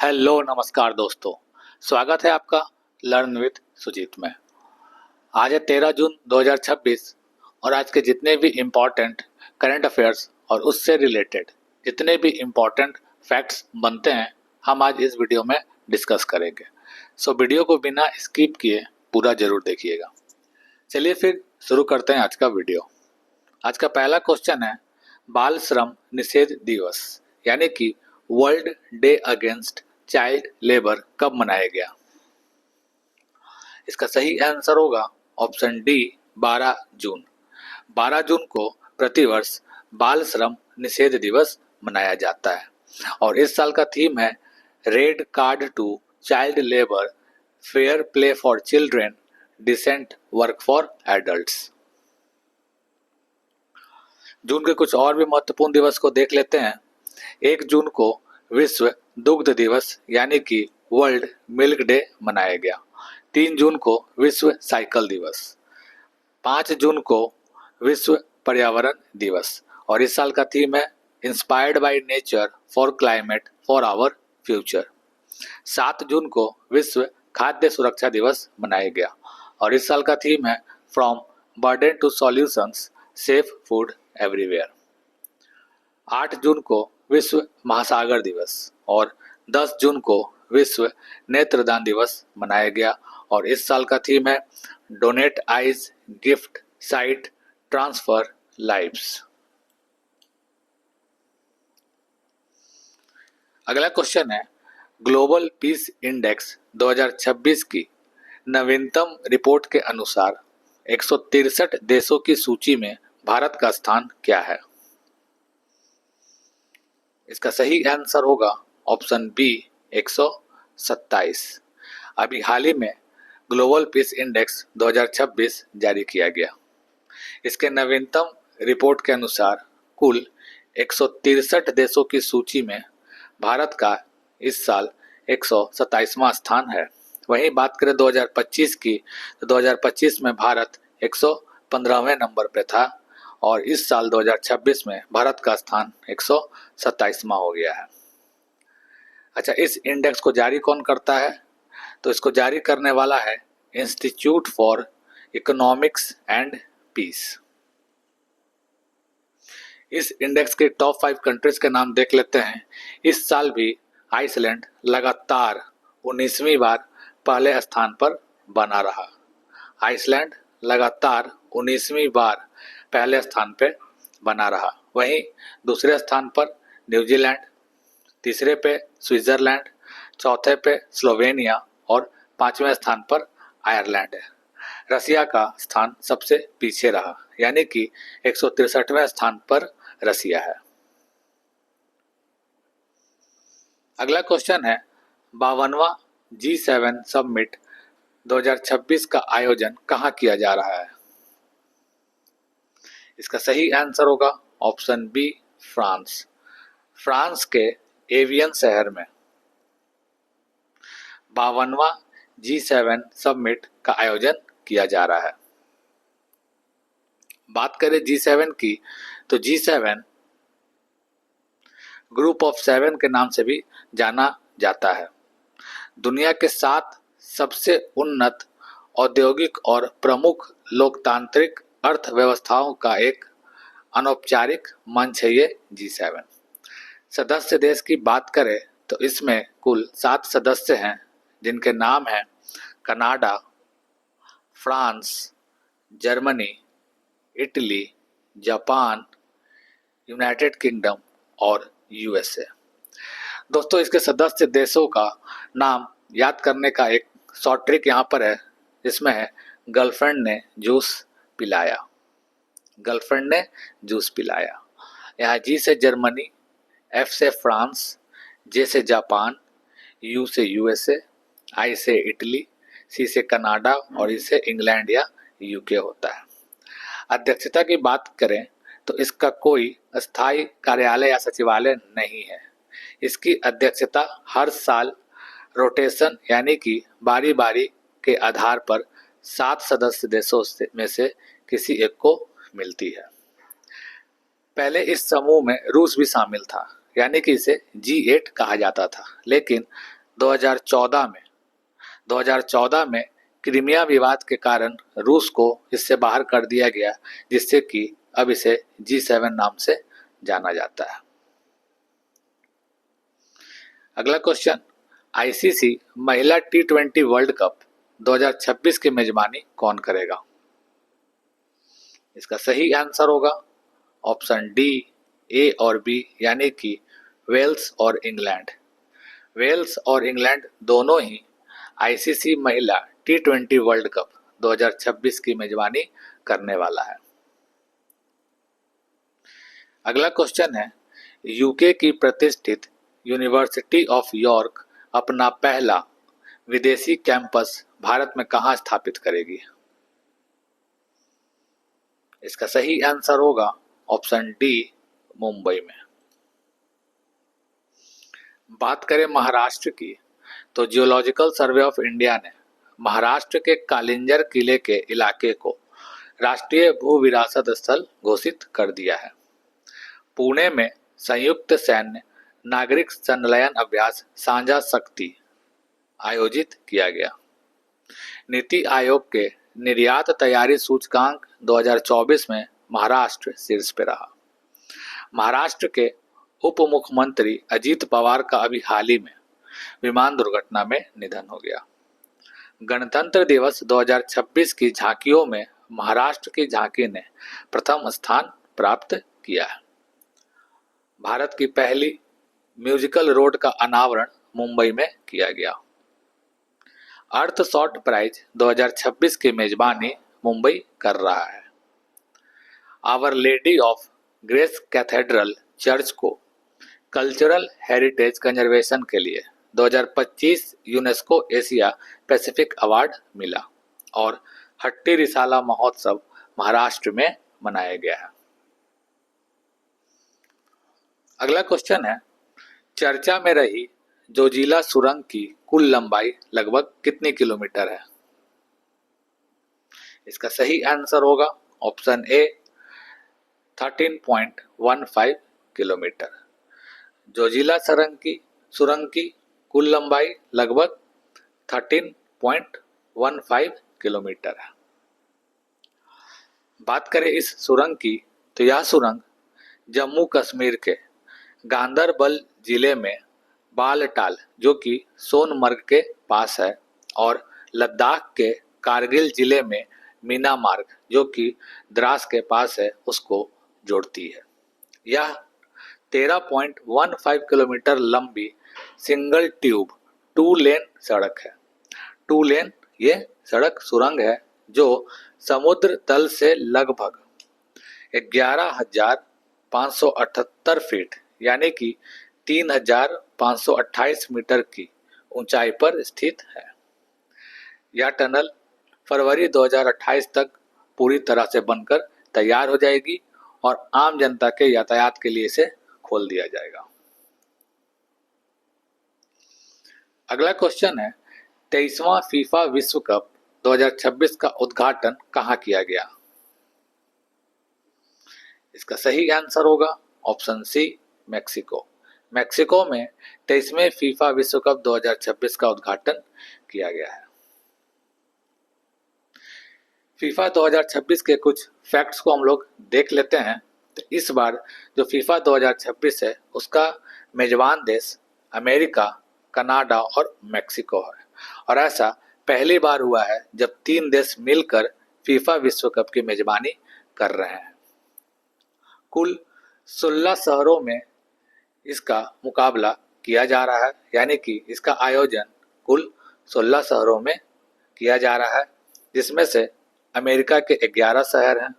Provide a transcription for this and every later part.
Hello नमस्कार दोस्तों। स्वागत है आपका लर्न विद सुजीत में। आज है 13 जून 2026 और आज के जितने भी इम्पोर्टेंट करंट अफेयर्स और उससे रिलेटेड जितने भी इम्पोर्टेंट फैक्ट्स बनते हैं हम आज इस वीडियो में डिस्कस करेंगे। सो वीडियो को बिना स्किप किए पूरा जरूर देखिएगा। चलिए फिर शुरू करते हैं आज का वीडियो। आज का पहला क्वेश्चन है बाल श्रम निषेध दिवस यानी कि world day against child labour कब मनाया गया। इसका सही आंसर होगा ऑप्शन डी 12 जून। 12 जून को प्रतिवर्ष बाल श्रम निषेध दिवस मनाया जाता है और इस साल का थीम है red card to child labour, fair play for children, decent work for adults. जून के कुछ और भी महत्वपूर्ण दिवस को देख लेते हैं। 1 जून को विश्व दुग्ध दिवस यानी कि वर्ल्ड मिल्क डे मनाया गया। 3 जून को विश्व साइकिल दिवस। 5 जून को विश्व पर्यावरण दिवस और इस साल का थीम है inspired by nature for climate for our future. 7 जून को विश्व खाद्य सुरक्षा दिवस मनाया गया और इस साल का थीम है from burden to solutions, safe food everywhere. 8 जून को विश्व महासागर दिवस और 10 जून को विश्व नेत्रदान दिवस मनाया गया और इस साल का थीम है donate eyes, gift site, transfer lives. अगला क्वेश्चन है ग्लोबल पीस इंडेक्स 2026 की नवीनतम रिपोर्ट के अनुसार 163 देशों की सूची में भारत का स्थान क्या है। इसका सही आंसर होगा ऑप्शन बी 127। अभी हाल ही में ग्लोबल पीस इंडेक्स 2026 जारी किया गया। इसके नवीनतम रिपोर्ट के अनुसार कुल 163 देशों की सूची में भारत का इस साल 127वां स्थान है। वहीं बात करें 2025 की तो 2025 में भारत 115वें नंबर पे था और इस साल 2026 में भारत का स्थान 127वां हो गया है। अच्छा, इस इंडेक्स को जारी कौन करता है? तो इसको जारी करने वाला है institute for economics and peace. इस इंडेक्स के टॉप 5 कंट्रीज के नाम देख लेते हैं। इस साल भी आइसलैंड लगातार 19वीं बार पहले स्थान पर बना रहा। आइसलैंड लगातार 19वीं बार पहले स्थान पे बना रहा। वहीं दूसरे स्थान पर न्यूजीलैंड, तीसरे पे स्विट्जरलैंड, चौथे पे स्लोवेनिया और 5वें स्थान पर आयरलैंड है। रसिया का स्थान सबसे पीछे रहा यानी कि 163वें स्थान पर रसिया है। अगला क्वेश्चन है 52वां G7 समिट 2026 का आयोजन कहाँ किया जा रहा है। इसका सही आंसर होगा ऑप्शन बी फ्रांस। फ्रांस के एवियन शहर में 52वां G7 समिट का आयोजन किया जा रहा है। बात करें G7 की तो G7 ग्रुप ऑफ 7 के नाम से भी जाना जाता है। दुनिया के 7 सबसे उन्नत औद्योगिक और प्रमुख लोकतांत्रिक अर्थव्यवस्थाओं का एक अनौपचारिक मंच है ये G7। सदस्य देश की बात करें तो इसमें कुल 7 सदस्य हैं जिनके नाम हैं Canada, France, Germany, Italy, Japan, United kingdom और यूएसए। दोस्तों, इसके सदस्य देशों का नाम याद करने का एक शॉर्ट ट्रिक यहाँ पर है जिसमें है गर्लफ्रेंड ने जूस पिलाया। गर्लफ्रेंड ने जूस पिलाया। यहाँ जी से जर्मनी, एफ से फ्रांस, जे से जापान, यू से यूएसए, आई से इटली, सी से कनाडा और ई से इंग्लैंड या यूके होता है। अध्यक्षता की बात करें तो इसका कोई अस्थायी कार्यालय या सचिवालय नहीं है। इसकी अध्यक्षता हर साल रोटेशन यानी कि बारी बारी के आधार पर 7 सदस्य देशों में से किसी एक को मिलती है। पहले इस समूह में रूस भी शामिल था यानी कि इसे G8 कहा जाता था, लेकिन 2014 में क्रीमिया विवाद के कारण रूस को इससे बाहर कर दिया गया, जिससे कि अब इसे G7 नाम से जाना जाता है। अगला क्वेश्चन, आईसीसी महिला T20 वर्ल्ड कप 2026 की मेजबानी कौन करेगा? इसका सही आंसर होगा ऑप्शन डी, ए और बी, यानी कि वेल्स और इंग्लैंड। वेल्स और इंग्लैंड दोनों ही आईसीसी महिला T20 वर्ल्ड कप 2026 की मेजबानी करने वाला है। अगला क्वेश्चन है, यूके की प्रतिष्ठित यूनिवर्सिटी ऑफ यॉर्क अपना पहला विदेशी कैंपस भारत में कहां स्थापित करेगी? इसका सही आंसर होगा ऑप्शन डी, मुंबई में। बात करें महाराष्ट्र की, तो जियोलॉजिकल सर्वे ऑफ इंडिया ने महाराष्ट्र के कालिंजर किले के इलाके को राष्ट्रीय भू विरासत स्थल घोषित कर दिया है। पुणे में संयुक्त सैन्य नागरिक संलयन अभ्यास साझा शक्ति आयोजित किया गया। नीति आयोग के निर्यात तैयारी सूचकांक 2024 में महाराष्ट्र शीर्ष पे रहा। महाराष्ट्र के उप मुख्यमंत्री अजीत पवार का अभी हाल ही में विमान दुर्घटना में निधन हो गया। गणतंत्र दिवस 2026 की झांकियों में महाराष्ट्र की झांकी ने प्रथम स्थान प्राप्त किया है। भारत की पहली म्यूजिकल रोड का अनावरण मुंबई में किया गया। अर्थ शॉर्ट प्राइज 2026 की मेजबानी मुंबई कर रहा है। Our Lady of Grace Cathedral Church को कल्चरल हेरिटेज कंजर्वेशन के लिए 2025 यूनेस्को एशिया पैसिफिक अवार्ड मिला और हट्टी रिसाला महोत्सव महाराष्ट्र में मनाया गया है। अगला क्वेश्चन है, चर्चा में रही जोजिला सुरंग की कुल लंबाई लगभग कितनी किलोमीटर है? इसका सही आंसर होगा ऑप्शन ए, 13.15 किलोमीटर। जोजिला सुरंग की कुल लंबाई लगभग 13.15 किलोमीटर है। बात करें इस सुरंग की, तो यह सुरंग जम्मू कश्मीर के गांदरबल जिले में बालटाल, जो कि सोनमर्ग के पास है, और लद्दाख के कारगिल जिले में मीना मार्ग, जो कि द्रास के पास है, उसको जोड़ती है। यह 13.15 किलोमीटर लंबी सिंगल ट्यूब 2 लेन सड़क है। 2 लेन ये सड़क सुरंग है जो समुद्र तल से लगभग 11,578 फीट यानी कि 3,528 मीटर की ऊंचाई पर स्थित है। यह टनल फरवरी 2028 तक पूरी तरह से बनकर तैयार हो जाएगी और आम जनता के यातायात के लिए इसे खोल दिया जाएगा। अगला क्वेश्चन है, 23वां फीफा विश्व कप 2026 का उद्घाटन कहां किया गया? इसका सही आंसर होगा ऑप्शन सी, मेक्सिको। मेक्सिको में 23वें फीफा विश्व कप 2026 का उद्घाटन किया गया है। फीफा 2026 के कुछ फैक्ट्स को हम लोग देख लेते हैं। तो इस बार जो फीफा 2026 है उसका मेजबान देश अमेरिका, कनाडा और मेक्सिको है, और ऐसा पहली बार हुआ है जब 3 देश मिलकर फीफा विश्व कप की मेजबानी कर रहे हैं। कुल 16 शहरों में इसका मुकाबला किया जा रहा है, यानी कि इसका आयोजन कुल 16 शहरों में किया जा रहा है, जिसमें से अमेरिका के 11 शहर हैं,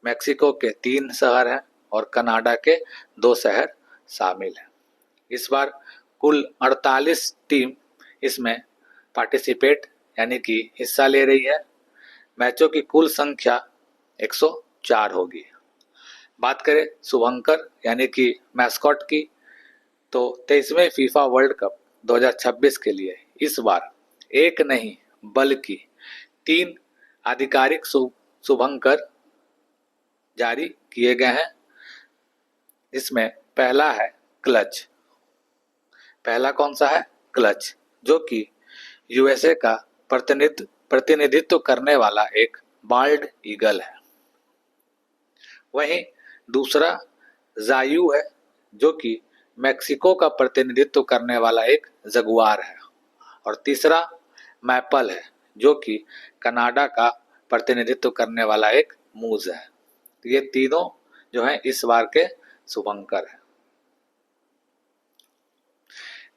मेक्सिको के 3 शहर हैं और कनाडा के 2 शहर शामिल हैं। इस बार कुल 48 टीम इसमें पार्टिसिपेट यानी कि हिस्सा ले रही है। मैचों की कुल संख्या 104 होगी। बात करें शुभंकर यानी कि मैस्कॉट की, तो 23वें फीफा वर्ल्ड कप 2026 के लिए इस बार एक नहीं बल्कि 3 आधिकारिक शुभंकर जारी किए गए हैं। इसमें पहला है क्लच। पहला कौन सा है? क्लच, जो कि यूएसए का प्रतिनिधित्व करने वाला एक बाल्ड ईगल है। वहीं दूसरा जायू है, जो कि मैक्सिको का प्रतिनिधित्व करने वाला एक जगुआर है। और तीसरा मैपल है, जो कि कनाडा का प्रतिनिधित्व करने वाला एक मूज है। ये तीनों जो है इस बार के शुभंकर हैं।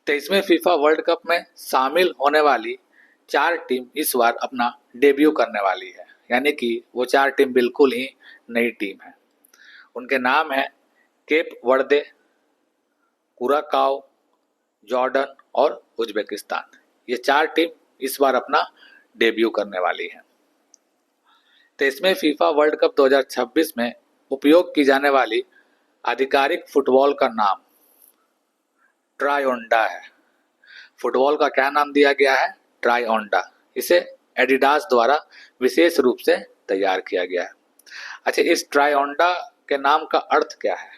23वें फीफा वर्ल्ड कप में शामिल होने वाली 4 टीम इस बार अपना डेब्यू करने वाली है, यानी कि वो 4 टीम बिल्कुल ही नई टीम है। उनके नाम है केप वर्दे, कुराकाओ, जॉर्डन और उज्बेकिस्तान। ये 4 टीम इस बार अपना डेब्यू करने वाली है। 23वें फीफा वर्ल्ड कप 2026 में उपयोग की जाने वाली आधिकारिक फुटबॉल का नाम ट्रायोंडा है। फुटबॉल का क्या नाम दिया गया है? ट्रायोंडा। इसे एडिडास द्वारा विशेष रूप से तैयार किया गया है। अच्छा, इस ट्रायोंडा के नाम का अर्थ क्या है?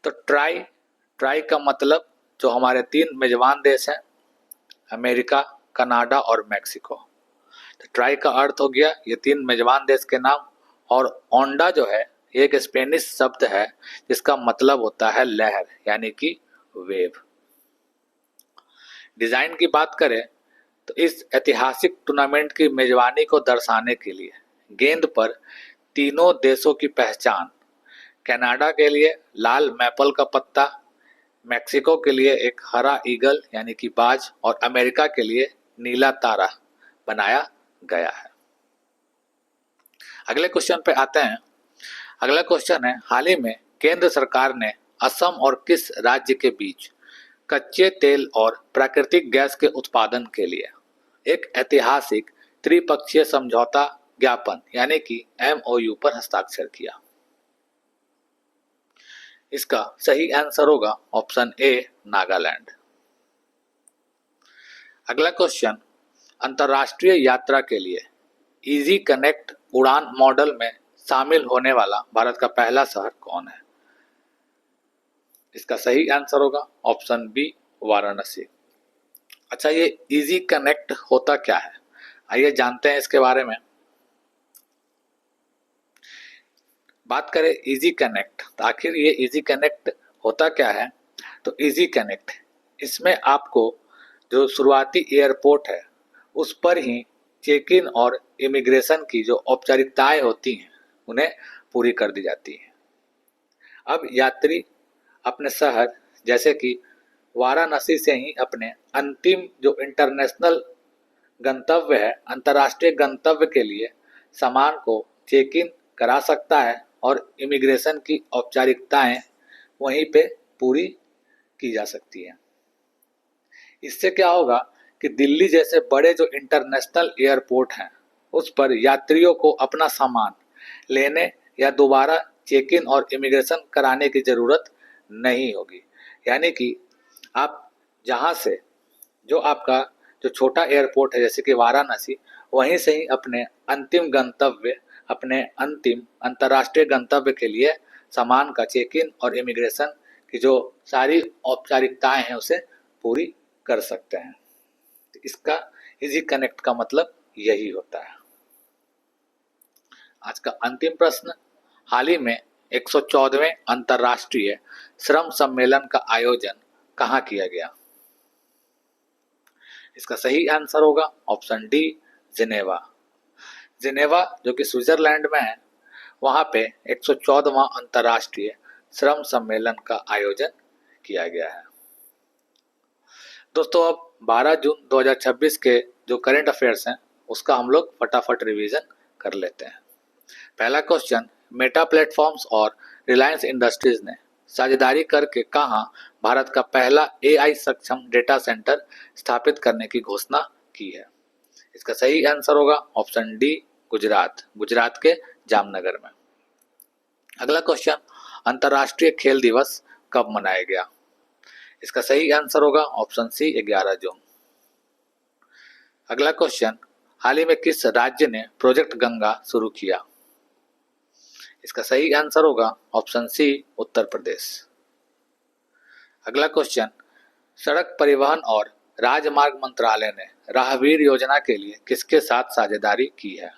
तो ट्राई का मतलब जो हमारे 3 मेजबान देश हैं, अमेरिका, कनाडा और मैक्सिको। तो ट्राई का अर्थ हो गया ये 3 मेजबान देश के नाम। और ओंडा जो है एक स्पेनिश शब्द है जिसका मतलब होता है लहर, यानी कि वेव। डिजाइन की बात करें तो इस ऐतिहासिक टूर्नामेंट की मेजबानी को दर्शाने के लिए गेंद पर तीनों देशों की पहचान, कनाडा के लिए लाल मैपल का पत्ता, मैक्सिको के लिए एक हरा ईगल यानी कि बाज और अमेरिका के लिए नीला तारा बनाया गया है। अगले क्वेश्चन पे आते हैं। अगला क्वेश्चन है, हाल ही में केंद्र सरकार ने असम और किस राज्य के बीच कच्चे तेल और प्राकृतिक गैस के उत्पादन के लिए एक ऐतिहासिक त्रिपक्षीय समझौता ज्ञापन यानी कि MOU पर हस्ताक्षर किया? इसका सही आंसर होगा ऑप्शन ए, नागालैंड। अगला क्वेश्चन, अंतर्राष्ट्रीय यात्रा के लिए इजी कनेक्ट उड़ान मॉडल में शामिल होने वाला भारत का पहला शहर कौन है? इसका सही आंसर होगा ऑप्शन बी, वाराणसी। अच्छा, ये इजी कनेक्ट होता क्या है? आइए जानते हैं इसके बारे में। बात करें इजी कनेक्ट, तो आखिर ये इजी कनेक्ट होता क्या है? तो इजी कनेक्ट, इसमें आपको जो शुरुआती एयरपोर्ट है उस पर ही चेक इन और इमिग्रेशन की जो औपचारिकताएं होती हैं उन्हें पूरी कर दी जाती हैं। अब यात्री अपने शहर जैसे कि वाराणसी से ही अपने अंतिम जो इंटरनेशनल गंतव्य है, अंतर्राष्ट्रीय गंतव्य के लिए सामान को चेक इन करा सकता है और इमिग्रेशन की औपचारिकताएं वहीं पे पूरी की जा सकती है। इससे क्या होगा कि दिल्ली जैसे बड़े जो इंटरनेशनल एयरपोर्ट हैं उस पर यात्रियों को अपना सामान लेने या दोबारा चेक इन और इमिग्रेशन कराने की ज़रूरत नहीं होगी। यानी कि आप जहाँ से जो आपका जो छोटा एयरपोर्ट है जैसे कि वाराणसी, वहीं से ही अपने अंतिम गंतव्य, अपने अंतिम अंतर्राष्ट्रीय गंतव्य के लिए सामान का चेक इन और इमिग्रेशन की जो सारी औपचारिकताएं हैं उसे पूरी कर सकते हैं। इसका इजी कनेक्ट का मतलब यही होता है। आज का अंतिम प्रश्न, हाल ही में 114वें अंतर्राष्ट्रीय श्रम सम्मेलन का आयोजन कहाँ किया गया? इसका सही आंसर होगा ऑप्शन डी, जिनेवा। जिनेवा जो कि स्विट्जरलैंड में है, वहाँ पे 114वां अंतर्राष्ट्रीय श्रम सम्मेलन का आयोजन किया गया है। दोस्तों, अब 12 जून 2026 के जो करंट अफेयर्स हैं उसका हम लोग फटाफट रिवीजन कर लेते हैं। पहला क्वेश्चन, मेटा प्लेटफॉर्म्स और रिलायंस इंडस्ट्रीज ने साझेदारी करके कहाँ भारत का पहला AI सक्षम डेटा सेंटर स्थापित करने की घोषणा की है? इसका सही आंसर होगा ऑप्शन डी, गुजरात के जामनगर में। अगला क्वेश्चन, अंतर्राष्ट्रीय खेल दिवस कब मनाया गया? इसका सही आंसर होगा ऑप्शन सी, 11 जून। अगला क्वेश्चन, हाल ही में किस राज्य ने प्रोजेक्ट गंगा शुरू किया? इसका सही आंसर होगा ऑप्शन सी, उत्तर प्रदेश। अगला क्वेश्चन, सड़क परिवहन और राजमार्ग मंत्रालय ने राहगीर योजना के लिए किसके साथ साझेदारी की है?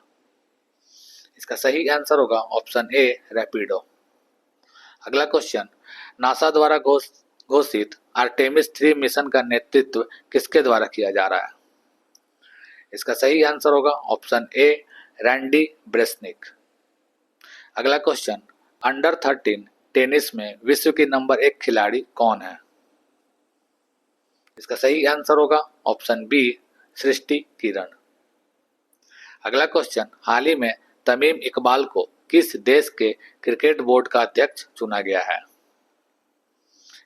इसका सही आंसर होगा ऑप्शन ए रैपिडो। अगला क्वेश्चन, नासा द्वारा घोषित आर्टेमिस 3 मिशन का नेतृत्व किसके द्वारा किया जा रहा है? इसका सही आंसर होगा ऑप्शन ए रैंडी ब्रेसनिक। अगला क्वेश्चन, अंडर 13 टेनिस में विश्व की नंबर 1 खिलाड़ी कौन है? इसका सही आंसर होगा ऑप्शन बी सृष्टि किरण। अगला क्वेश्चन, हाल ही में तमीम इकबाल को किस देश के क्रिकेट बोर्ड का अध्यक्ष चुना गया है?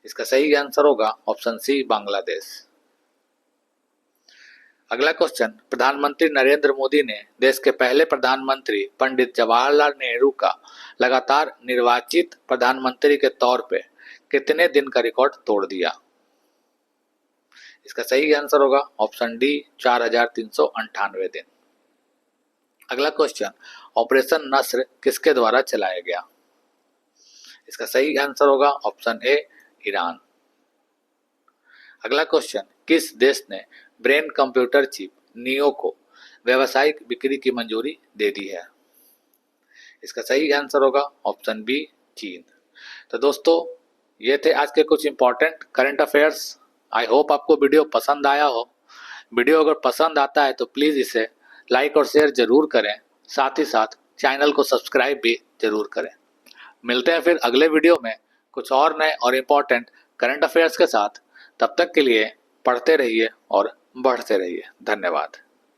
इसका सही आंसर होगा ऑप्शन सी बांग्लादेश। अगला क्वेश्चन, प्रधानमंत्री नरेंद्र मोदी ने देश के पहले प्रधानमंत्री पंडित जवाहरलाल नेहरू का लगातार निर्वाचित प्रधानमंत्री के तौर पे कितने दिन का रिकॉर्ड तोड़ दिया? इसका सही आंसर होगा ऑप्शन डी 4398 दिन। अगला क्वेश्चन, ऑपरेशन नस्र किसके द्वारा चलाया गया? इसका सही आंसर होगा ऑप्शन ए ईरान। अगला क्वेश्चन, किस देश ने ब्रेन कंप्यूटर चिप नियो को व्यावसायिक बिक्री की मंजूरी दे दी है? इसका सही आंसर होगा ऑप्शन बी चीन। तो दोस्तों, ये थे आज के कुछ important current affairs. I hope आपको वीडियो पसंद आया हो। वीडियो अगर पसंद आता है तो प्लीज़ इसे लाइक और शेयर जरूर करें, साथ ही साथ चैनल को सब्सक्राइब भी जरूर करें। मिलते हैं फिर अगले वीडियो में कुछ और नए और इम्पोर्टेंट करंट अफेयर्स के साथ। तब तक के लिए पढ़ते रहिए और बढ़ते रहिए। धन्यवाद।